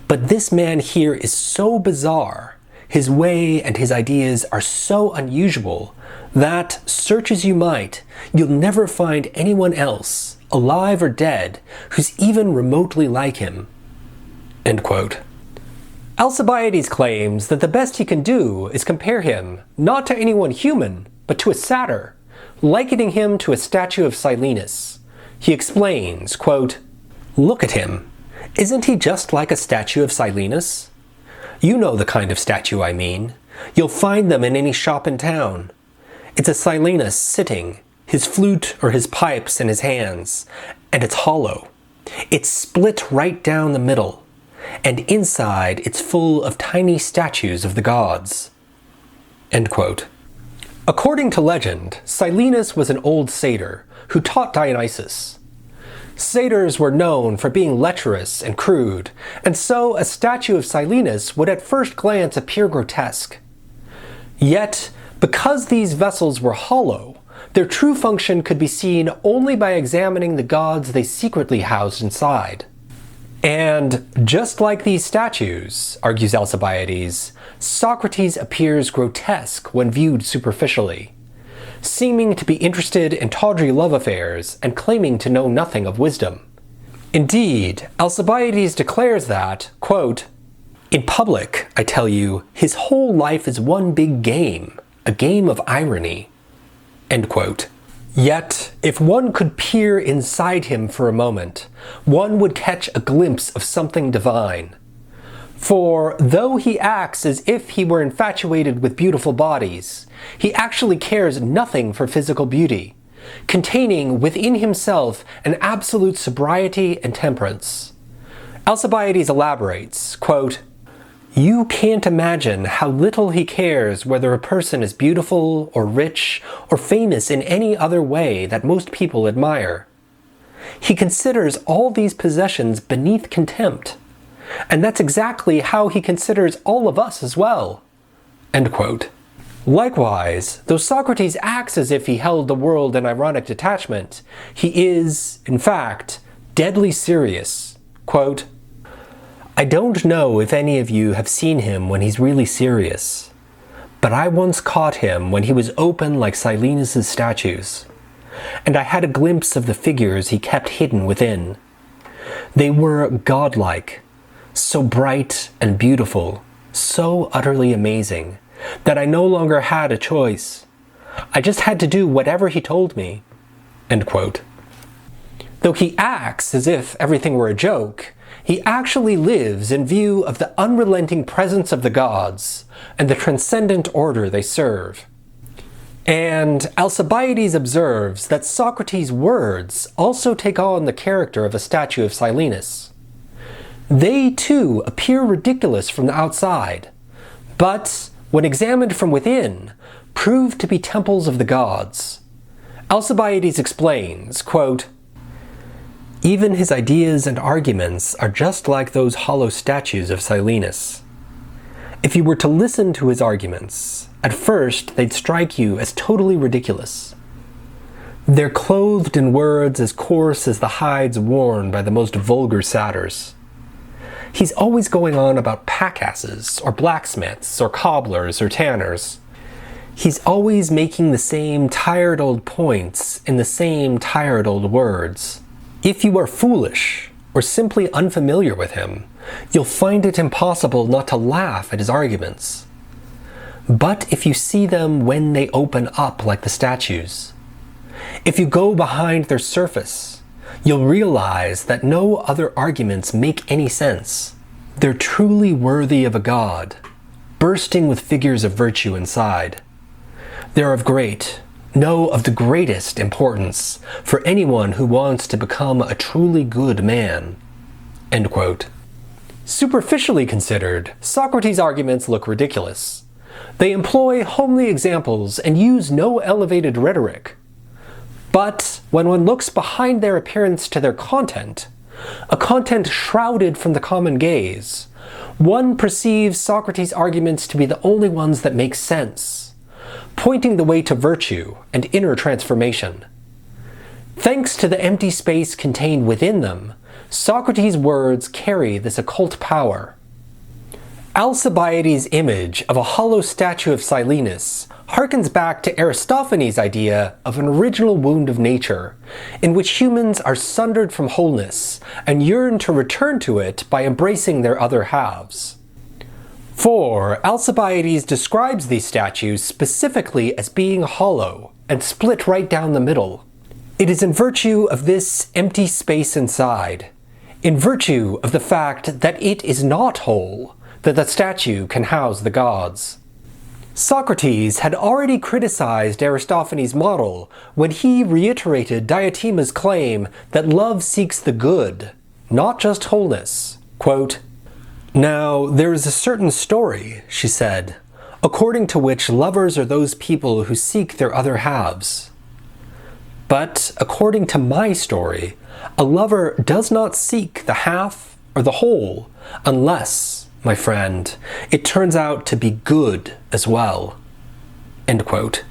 A: But this man here is so bizarre, his way and his ideas are so unusual, that, search as you might, you'll never find anyone else, alive or dead, who's even remotely like him." End quote. Alcibiades claims that the best he can do is compare him, not to anyone human, but to a satyr, likening him to a statue of Silenus. He explains, quote, "Look at him. Isn't he just like a statue of Silenus? You know the kind of statue I mean. You'll find them in any shop in town. It's a Silenus sitting, his flute or his pipes in his hands, and it's hollow. It's split right down the middle, and inside it's full of tiny statues of the gods." End quote. According to legend, Silenus was an old satyr who taught Dionysus. Satyrs were known for being lecherous and crude, and so a statue of Silenus would at first glance appear grotesque. Yet, because these vessels were hollow, their true function could be seen only by examining the gods they secretly housed inside. And just like these statues, argues Alcibiades, Socrates appears grotesque when viewed superficially, seeming to be interested in tawdry love affairs and claiming to know nothing of wisdom. Indeed, Alcibiades declares that, quote, "In public, I tell you, his whole life is one big game, a game of irony." End quote. Yet, if one could peer inside him for a moment, one would catch a glimpse of something divine. For though he acts as if he were infatuated with beautiful bodies, he actually cares nothing for physical beauty, containing within himself an absolute sobriety and temperance. Alcibiades elaborates, quote, "You can't imagine how little he cares whether a person is beautiful or rich or famous in any other way that most people admire. He considers all these possessions beneath contempt. And that's exactly how he considers all of us as well." End quote. Likewise, though Socrates acts as if he held the world in ironic detachment, he is, in fact, deadly serious. Quote, "I don't know if any of you have seen him when he's really serious, but I once caught him when he was open like Silenus' statues, and I had a glimpse of the figures he kept hidden within. They were godlike, so bright and beautiful, so utterly amazing, that I no longer had a choice. I just had to do whatever he told me." End quote. Though he acts as if everything were a joke, he actually lives in view of the unrelenting presence of the gods and the transcendent order they serve. And Alcibiades observes that Socrates' words also take on the character of a statue of Silenus. They too appear ridiculous from the outside, but when examined from within, prove to be temples of the gods. Alcibiades explains, quote, "Even his ideas and arguments are just like those hollow statues of Silenus. If you were to listen to his arguments, at first they'd strike you as totally ridiculous. They're clothed in words as coarse as the hides worn by the most vulgar satyrs. He's always going on about packasses, or blacksmiths, or cobblers, or tanners. He's always making the same tired old points in the same tired old words. If you are foolish, or simply unfamiliar with him, you'll find it impossible not to laugh at his arguments. But if you see them when they open up like the statues, if you go behind their surface, you'll realize that no other arguments make any sense. They're truly worthy of a god, bursting with figures of virtue inside. They're of great, no, of the greatest importance for anyone who wants to become a truly good man." End quote. Superficially considered, Socrates' arguments look ridiculous. They employ homely examples and use no elevated rhetoric. But when one looks behind their appearance to their content, a content shrouded from the common gaze, one perceives Socrates' arguments to be the only ones that make sense, pointing the way to virtue and inner transformation. Thanks to the empty space contained within them, Socrates' words carry this occult power. Alcibiades' image of a hollow statue of Silenus harkens back to Aristophanes' idea of an original wound of nature, in which humans are sundered from wholeness and yearn to return to it by embracing their other halves. For Alcibiades describes these statues specifically as being hollow and split right down the middle. It is in virtue of this empty space inside, in virtue of the fact that it is not whole, that the statue can house the gods. Socrates had already criticized Aristophanes' model when he reiterated Diotima's claim that love seeks the good, not just wholeness. Quote, "Now, there is a certain story," she said, according to which lovers are those people who seek their other halves. But according to my story, a lover does not seek the half or the whole unless, my friend, it turns out to be good as well." End quote.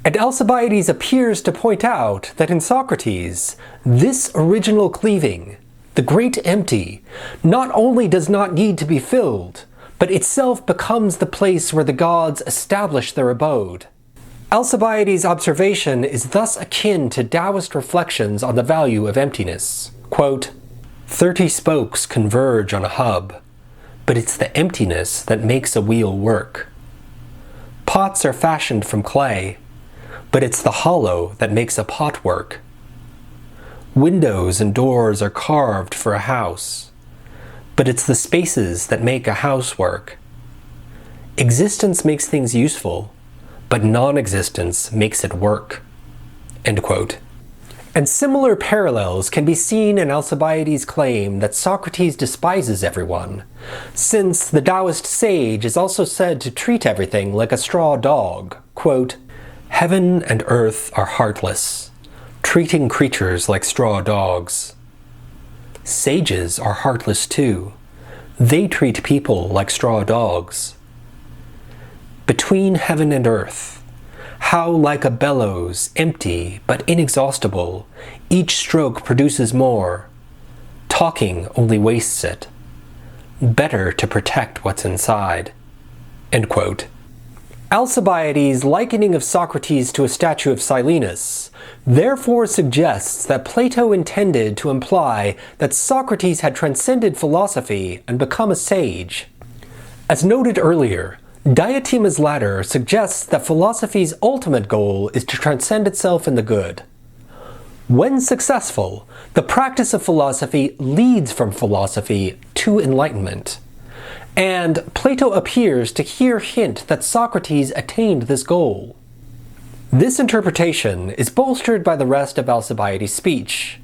A: And Alcibiades appears to point out that in Socrates, this original cleaving, the great empty, not only does not need to be filled, but itself becomes the place where the gods establish their abode. Alcibiades' observation is thus akin to Taoist reflections on the value of emptiness. Quote, "30 spokes converge on a hub, but it's the emptiness that makes a wheel work. Pots are fashioned from clay, but it's the hollow that makes a pot work. Windows and doors are carved for a house, but it's the spaces that make a house work. Existence makes things useful, but non-existence makes it work." End quote. And similar parallels can be seen in Alcibiades' claim that Socrates despises everyone, since the Taoist sage is also said to treat everything like a straw dog. Quote, "Heaven and earth are heartless, treating creatures like straw dogs. Sages are heartless too. They treat people like straw dogs. Between heaven and earth, how like a bellows, empty but inexhaustible, each stroke produces more. Talking only wastes it. Better to protect what's inside." End quote. Alcibiades' likening of Socrates to a statue of Silenus therefore suggests that Plato intended to imply that Socrates had transcended philosophy and become a sage. As noted earlier, Diotima's ladder suggests that philosophy's ultimate goal is to transcend itself in the good. When successful, the practice of philosophy leads from philosophy to enlightenment. And Plato appears to here hint that Socrates attained this goal. This interpretation is bolstered by the rest of Alcibiades' speech.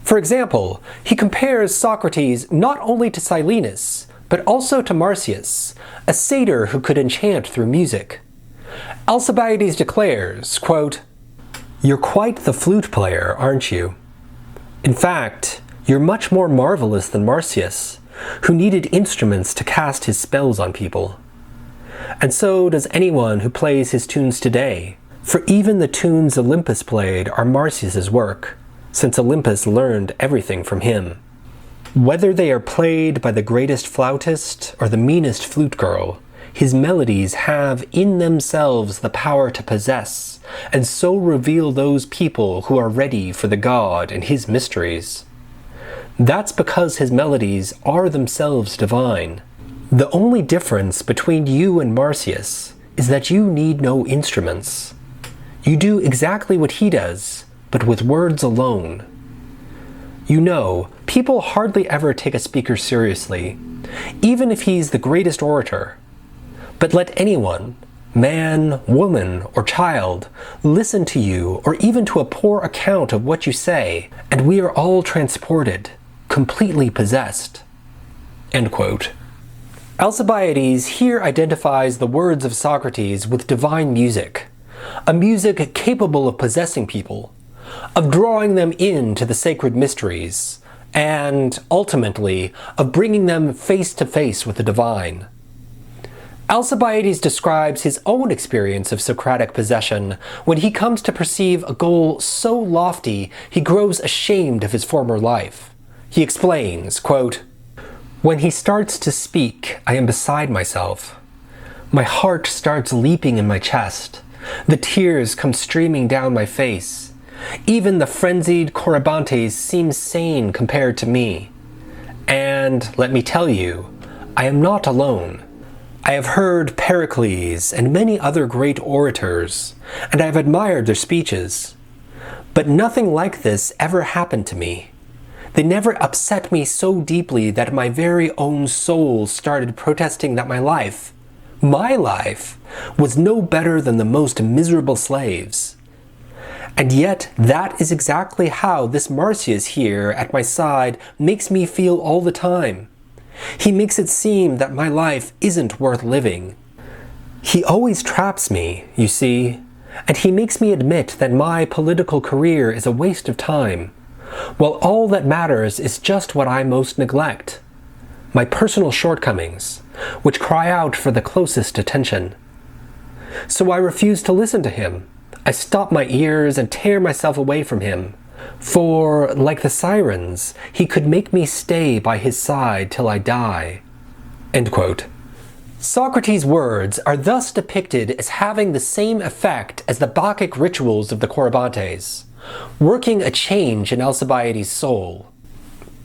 A: For example, he compares Socrates not only to Silenus, but also to Marsyas, a satyr who could enchant through music. Alcibiades declares, quote, "You're quite the flute player, aren't you? In fact, you're much more marvelous than Marsyas, who needed instruments to cast his spells on people. And so does anyone who plays his tunes today, for even the tunes Olympus played are Marsyas's work, since Olympus learned everything from him. Whether they are played by the greatest flautist or the meanest flute girl, his melodies have in themselves the power to possess, and so reveal those people who are ready for the god and his mysteries. That's because his melodies are themselves divine. The only difference between you and Marsyas is that you need no instruments. You do exactly what he does, but with words alone. You know, people hardly ever take a speaker seriously, even if he's the greatest orator. But let anyone, man, woman, or child, listen to you or even to a poor account of what you say, and we are all transported, completely possessed." End quote. Alcibiades here identifies the words of Socrates with divine music, a music capable of possessing people, of drawing them into the sacred mysteries, and, ultimately, of bringing them face to face with the divine. Alcibiades describes his own experience of Socratic possession when he comes to perceive a goal so lofty he grows ashamed of his former life. He explains, quote, "When he starts to speak, I am beside myself. My heart starts leaping in my chest. The tears come streaming down my face. Even the frenzied Corybantes seem sane compared to me. And, let me tell you, I am not alone. I have heard Pericles and many other great orators, and I have admired their speeches. But nothing like this ever happened to me. They never upset me so deeply that my very own soul started protesting that my life, was no better than the most miserable slaves. And yet that is exactly how this Marsyas here at my side makes me feel all the time. He makes it seem that my life isn't worth living. He always traps me, you see, and he makes me admit that my political career is a waste of time, while all that matters is just what I most neglect, my personal shortcomings, which cry out for the closest attention. So I refuse to listen to him. I stop my ears and tear myself away from him, for, like the sirens, he could make me stay by his side till I die." End quote. Socrates' words are thus depicted as having the same effect as the Bacchic rituals of the Corybantes, working a change in Alcibiades' soul.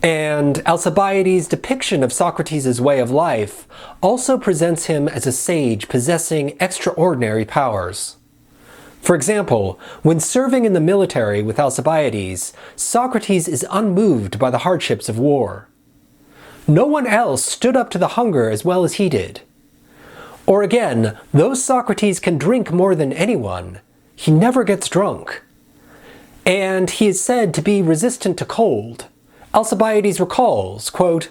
A: And Alcibiades' depiction of Socrates' way of life also presents him as a sage possessing extraordinary powers. For example, when serving in the military with Alcibiades, Socrates is unmoved by the hardships of war. No one else stood up to the hunger as well as he did. Or again, though Socrates can drink more than anyone, he never gets drunk. And he is said to be resistant to cold. Alcibiades recalls, quote,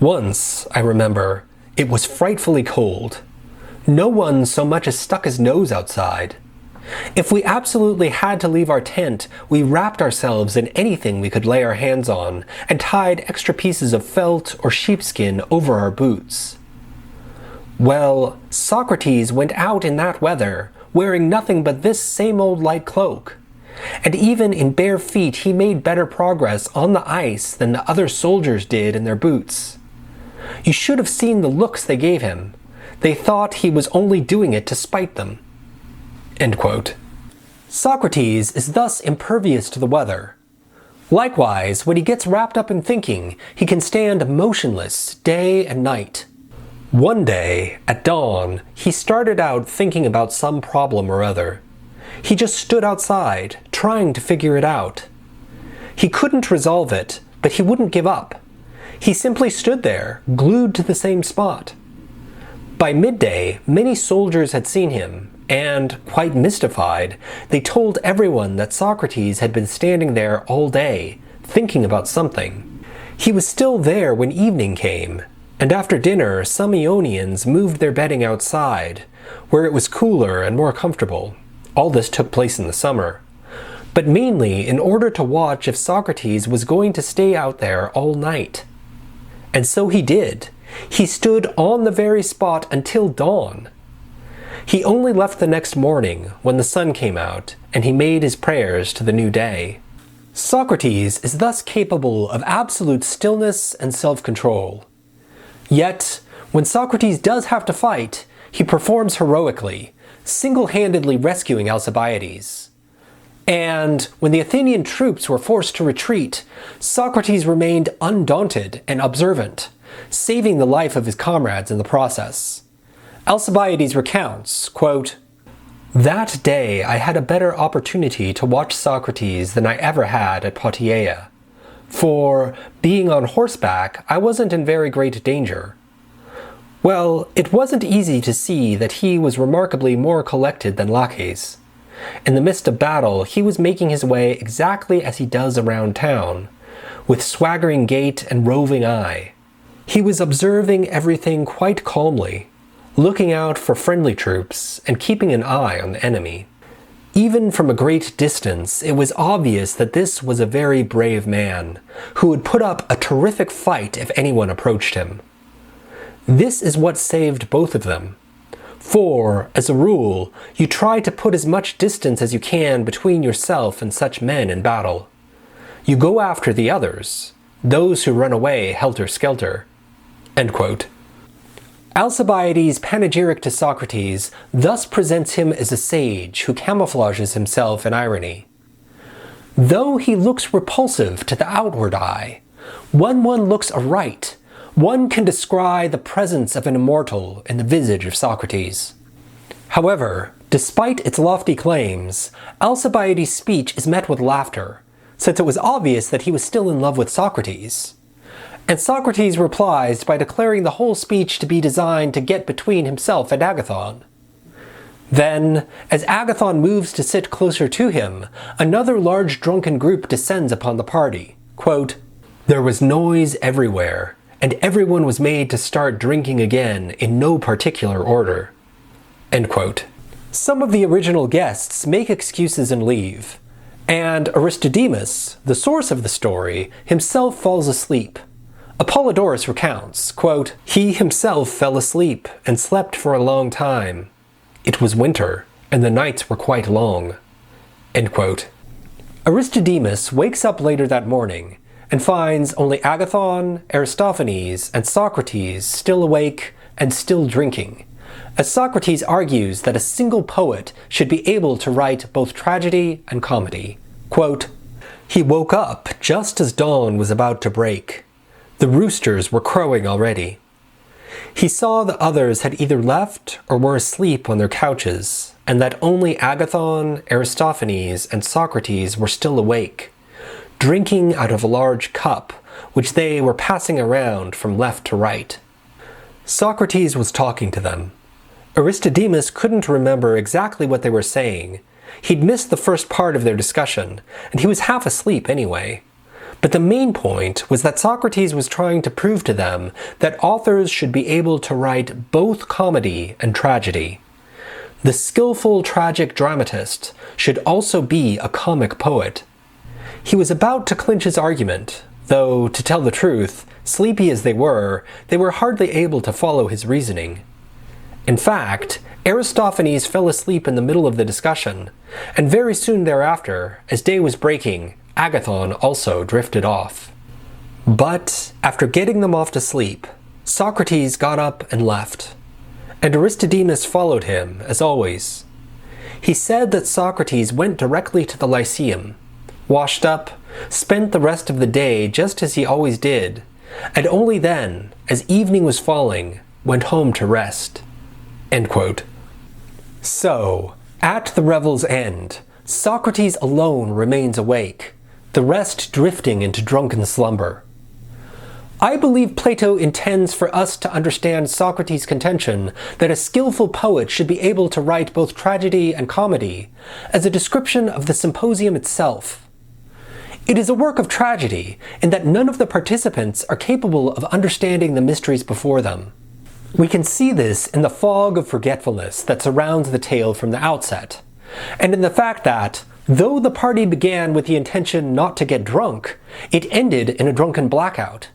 A: "Once, I remember, it was frightfully cold. No one so much as stuck his nose outside. If we absolutely had to leave our tent, we wrapped ourselves in anything we could lay our hands on, and tied extra pieces of felt or sheepskin over our boots. Well, Socrates went out in that weather, wearing nothing but this same old light cloak. And even in bare feet he made better progress on the ice than the other soldiers did in their boots. You should have seen the looks they gave him. They thought he was only doing it to spite them." End quote. Socrates is thus impervious to the weather. Likewise, when he gets wrapped up in thinking, he can stand motionless day and night. One day, at dawn, he started out thinking about some problem or other. He just stood outside, trying to figure it out. He couldn't resolve it, but he wouldn't give up. He simply stood there, glued to the same spot. By midday, many soldiers had seen him, and, quite mystified, they told everyone that Socrates had been standing there all day, thinking about something. He was still there when evening came, and after dinner some Ionians moved their bedding outside, where it was cooler and more comfortable. All this took place in the summer, but mainly in order to watch if Socrates was going to stay out there all night. And so he did. He stood on the very spot until dawn. He only left the next morning when the sun came out, and he made his prayers to the new day. Socrates is thus capable of absolute stillness and self-control. Yet, when Socrates does have to fight, he performs heroically, single-handedly rescuing Alcibiades. And when the Athenian troops were forced to retreat, Socrates remained undaunted and observant, saving the life of his comrades in the process. Alcibiades recounts, quote, "That day I had a better opportunity to watch Socrates than I ever had at Potieia, for, being on horseback, I wasn't in very great danger. Well, it wasn't easy to see that he was remarkably more collected than Laches. In the midst of battle, he was making his way exactly as he does around town, with swaggering gait and roving eye. He was observing everything quite calmly, looking out for friendly troops and keeping an eye on the enemy. Even from a great distance, it was obvious that this was a very brave man, who would put up a terrific fight if anyone approached him. This is what saved both of them. For, as a rule, you try to put as much distance as you can between yourself and such men in battle. You go after the others, those who run away helter-skelter." End quote. Alcibiades' panegyric to Socrates thus presents him as a sage who camouflages himself in irony. "Though he looks repulsive to the outward eye, when one looks aright, one can descry the presence of an immortal in the visage of Socrates." However, despite its lofty claims, Alcibiades' speech is met with laughter, since it was obvious that he was still in love with Socrates. And Socrates replies by declaring the whole speech to be designed to get between himself and Agathon. Then, as Agathon moves to sit closer to him, another large drunken group descends upon the party. Quote, "There was noise everywhere, and everyone was made to start drinking again in no particular order." End quote. Some of the original guests make excuses and leave, and Aristodemus, the source of the story, himself falls asleep. Apollodorus recounts, quote, "He himself fell asleep and slept for a long time. It was winter, and the nights were quite long." End quote. Aristodemus wakes up later that morning and finds only Agathon, Aristophanes, and Socrates still awake and still drinking, as Socrates argues that a single poet should be able to write both tragedy and comedy. Quote, "He woke up just as dawn was about to break. The roosters were crowing already. He saw the others had either left or were asleep on their couches, and that only Agathon, Aristophanes, and Socrates were still awake, drinking out of a large cup, which they were passing around from left to right. Socrates was talking to them. Aristodemus couldn't remember exactly what they were saying. He'd missed the first part of their discussion, and he was half asleep anyway. But the main point was that Socrates was trying to prove to them that authors should be able to write both comedy and tragedy. The skillful tragic dramatist should also be a comic poet. He was about to clinch his argument, though, to tell the truth, sleepy as they were hardly able to follow his reasoning. In fact, Aristophanes fell asleep in the middle of the discussion, and very soon thereafter, as day was breaking, Agathon also drifted off. But after getting them off to sleep, Socrates got up and left, and Aristodemus followed him, as always. He said that Socrates went directly to the Lyceum, washed up, spent the rest of the day just as he always did, and only then, as evening was falling, went home to rest." End quote. So, at the revel's end, Socrates alone remains awake, the rest drifting into drunken slumber. I believe Plato intends for us to understand Socrates' contention that a skillful poet should be able to write both tragedy and comedy as a description of the Symposium itself. It is a work of tragedy in that none of the participants are capable of understanding the mysteries before them. We can see this in the fog of forgetfulness that surrounds the tale from the outset, and in the fact that, though the party began with the intention not to get drunk, it ended in a drunken blackout.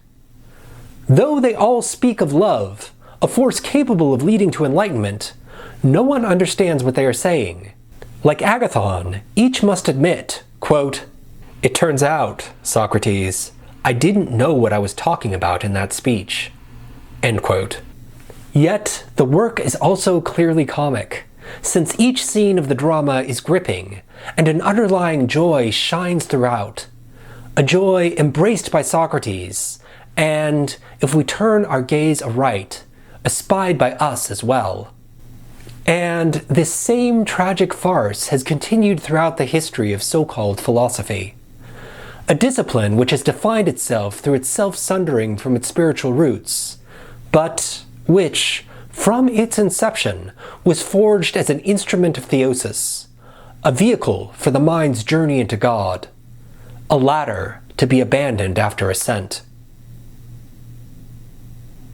A: Though they all speak of love, a force capable of leading to enlightenment, no one understands what they are saying. Like Agathon, each must admit, quote, "It turns out, Socrates, I didn't know what I was talking about in that speech." End quote. Yet, the work is also clearly comic, since each scene of the drama is gripping, and an underlying joy shines throughout. A joy embraced by Socrates, and, if we turn our gaze aright, espied by us as well. And this same tragic farce has continued throughout the history of so-called philosophy. A discipline which has defined itself through its self-sundering from its spiritual roots, but which, from its inception, was forged as an instrument of theosis, a vehicle for the mind's journey into God, a ladder to be abandoned after ascent.